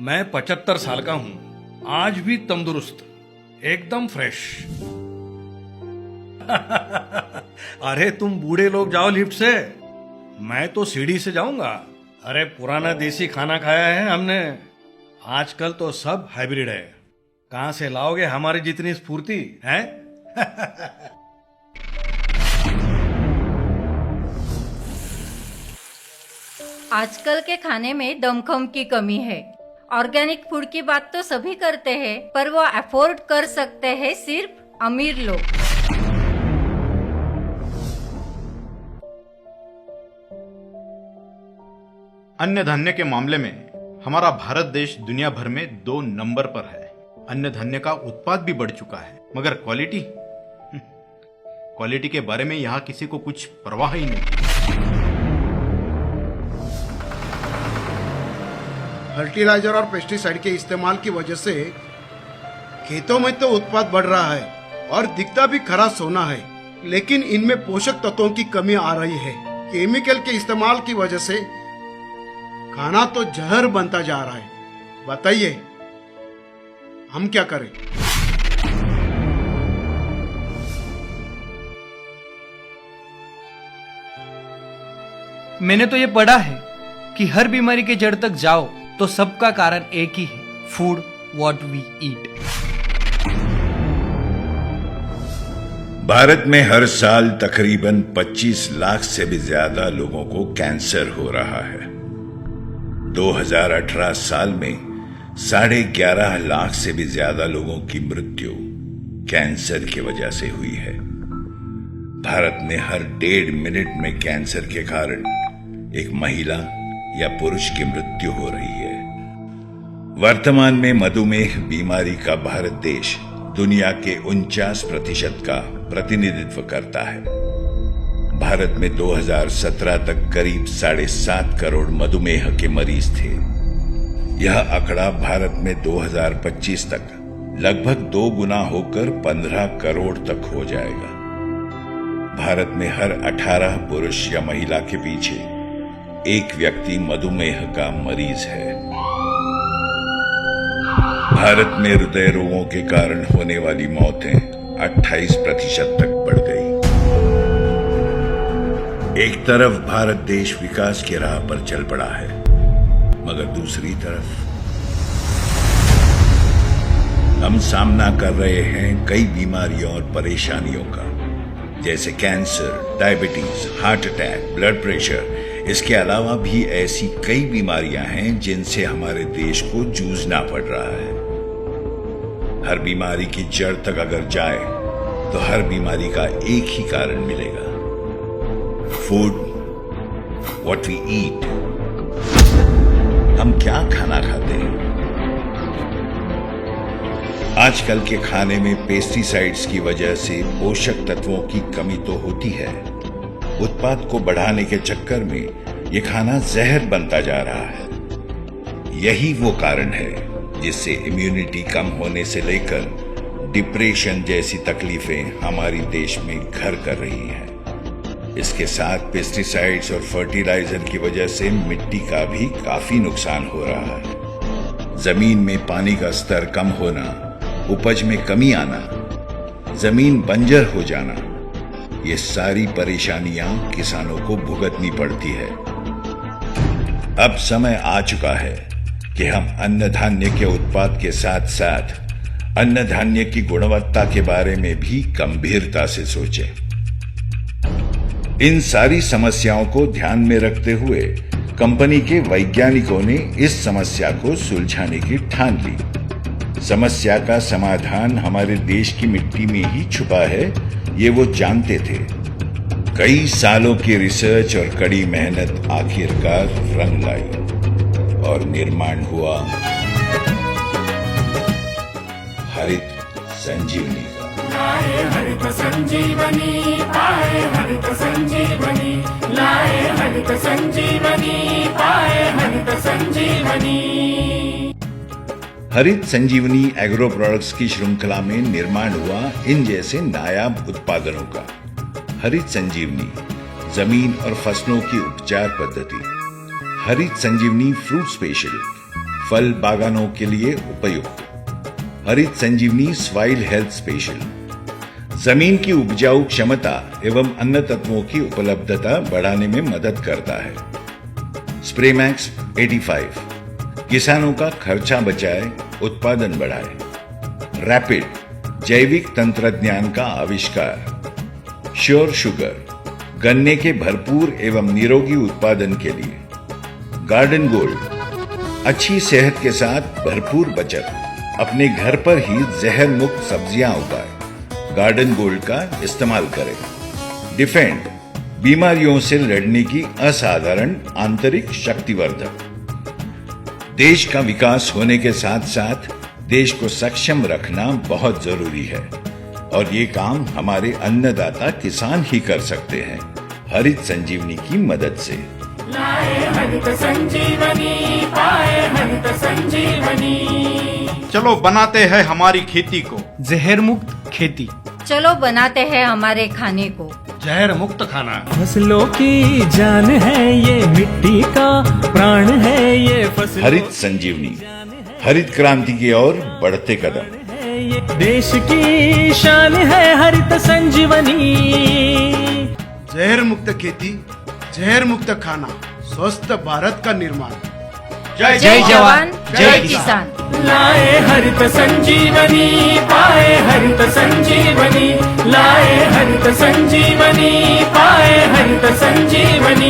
मैं 75 साल का हूं, आज भी तंदुरुस्त, एकदम फ्रेश। अरे तुम बूढ़े लोग जाओ लिफ्ट से, मैं तो सीढ़ी से जाऊंगा। अरे पुराना देसी खाना खाया है हमने, आजकल तो सब हाइब्रिड है। कहां से लाओगे हमारी जितनी स्फूर्ति है? आजकल के खाने में दमखम की कमी है। ऑर्गेनिक फूड की बात तो सभी करते हैं, पर वो अफोर्ड कर सकते हैं सिर्फ अमीर लोग। अन्य धान्य के मामले में हमारा भारत देश दुनिया भर में 2 नंबर पर है। अन्य धान्य का उत्पाद भी बढ़ चुका है, मगर क्वालिटी के बारे में यहाँ किसी को कुछ परवाह ही नहीं। फर्टिलाइजर और पेस्टिसाइड के इस्तेमाल की वजह से खेतों में तो उत्पाद बढ़ रहा है और दिखता भी खरा सोना है, लेकिन इनमें पोषक तत्वों की कमी आ रही है। केमिकल के इस्तेमाल की वजह से खाना तो जहर बनता जा रहा है। बताइए हम क्या करें? मैंने तो ये पढ़ा है कि हर बीमारी के जड़ तक जाओ तो सबका कारण एक ही है, फूड व्हाट वी ईट। भारत में हर साल तकरीबन 25 लाख से भी ज्यादा लोगों को कैंसर हो रहा है। 2018 साल में 11.5 लाख से भी ज्यादा लोगों की मृत्यु कैंसर की वजह से हुई है। भारत में हर 1.5 मिनट में कैंसर के कारण एक महिला या पुरुष की मृत्यु हो रही है। वर्तमान में मधुमेह बीमारी का भारत देश दुनिया के 49% का प्रतिनिधित्व करता है। भारत में 2017 तक करीब 7.5 करोड़ मधुमेह के मरीज थे। यह आंकड़ा भारत में 2025 तक लगभग 2 गुना होकर 15 करोड़ तक हो जाएगा। भारत में हर 18 पुरुष या महिला के पीछे एक व्यक्ति मधुमेह का मरीज है। भारत में हृदय रोगों के कारण होने वाली मौतें 28% तक बढ़ गई। एक तरफ भारत देश विकास की राह पर चल पड़ा है, मगर दूसरी तरफ हम सामना कर रहे हैं कई बीमारियों और परेशानियों का, जैसे cancer, diabetes, heart attack, blood pressure. इसके अलावा भी ऐसी कई बीमारियां हैं जिनसे हमारे देश को जूझना पड़ रहा है। हर बीमारी की जड़ तक अगर जाए तो हर बीमारी का एक ही कारण मिलेगा, फूड व्हाट वी ईट। हम क्या खाना खाते हैं? आजकल के खाने में पेस्टिसाइड्स की वजह से पोषक तत्वों की कमी तो होती है। उत्पाद को बढ़ाने के चक्कर में ये खाना जहर बनता जा रहा है। यही वो कारण है जिससे इम्यूनिटी कम होने से लेकर डिप्रेशन जैसी तकलीफें हमारी देश में घर कर रही हैं। इसके साथ पेस्टिसाइड्स और फर्टिलाइजर की वजह से मिट्टी का भी काफी नुकसान हो रहा है। जमीन में पानी का स्तर कम होना, उपज में कमी आना, जमीन बंजर हो जाना, ये सारी परेशानियां किसानों को भुगतनी पड़ती है। अब समय आ चुका है कि हम अन्न धान्य के उत्पाद के साथ साथ अन्न धान्य की गुणवत्ता के बारे में भी गंभीरता से सोचें। इन सारी समस्याओं को ध्यान में रखते हुए कंपनी के वैज्ञानिकों ने इस समस्या को सुलझाने की ठान ली। समस्या का समाधान हमारे देश की मिट्टी में ही छुपा है, ये वो जानते थे। कई सालों की रिसर्च और कड़ी मेहनत आखिरकार रंग लाई और निर्माण हुआ हरित संजीवनी का। लाए हरित संजीवनी, पाए हरित संजीवनी, लाए हरित संजीवनी, पाए हरित संजीवनी। हरित संजीवनी एग्रो प्रोडक्ट्स की श्रृंखला में निर्माण हुआ इन जैसे नायाब उत्पादनों का। हरित संजीवनी जमीन और फसलों की उपचार पद्धति, हरित संजीवनी फ्रूट स्पेशल, फल बागानों के लिए उपयुक्त। हरित संजीवनी सॉइल हेल्थ स्पेशल जमीन की उपजाऊ क्षमता एवं अन्य तत्वों की उपलब्धता बढ़ाने में मदद करता है। स्प्रेमैक्स 85 किसानों का खर्चा बचाए, उत्पादन बढ़ाए। रैपिड जैविक तंत्रज्ञान का आविष्कार। श्योर शुगर गन्ने के भरपूर एवं निरोगी उत्पादन के लिए। गार्डन गोल्ड अच्छी सेहत के साथ भरपूर बचत। अपने घर पर ही जहर मुक्त सब्जियां उगाएं। गार्डन गोल्ड का इस्तेमाल करें। डिफेंड बीमारियों से लड़ने की असाधारण आंतरिक शक्तिवर्धक। देश का विकास होने के साथ साथ देश को सक्षम रखना बहुत जरूरी है और ये काम हमारे अन्नदाता किसान ही कर सकते हैं हरित संजीवनी की मदद से। लाए हरित संजीवनी, पाए हरित संजीवनी। चलो बनाते हैं हमारी खेती को जहर मुक्त खेती। चलो बनाते हैं हमारे खाने को जहर मुक्त खाना। फसलों की जान है ये, मिट्टी का प्राण है ये फसल। हरित संजीवनी हरित क्रांति की ओर बढ़ते कदम। ये देश की शान है हरित संजीवनी। जहर मुक्त खेती, जहर मुक्त खाना, स्वस्थ भारत का निर्माण। जय जवान जय किसान। लाए हरित संजीवनी, पाए हरित संजीवनी। लाए हरित संजीवनी, पाए हरित संजीवनी।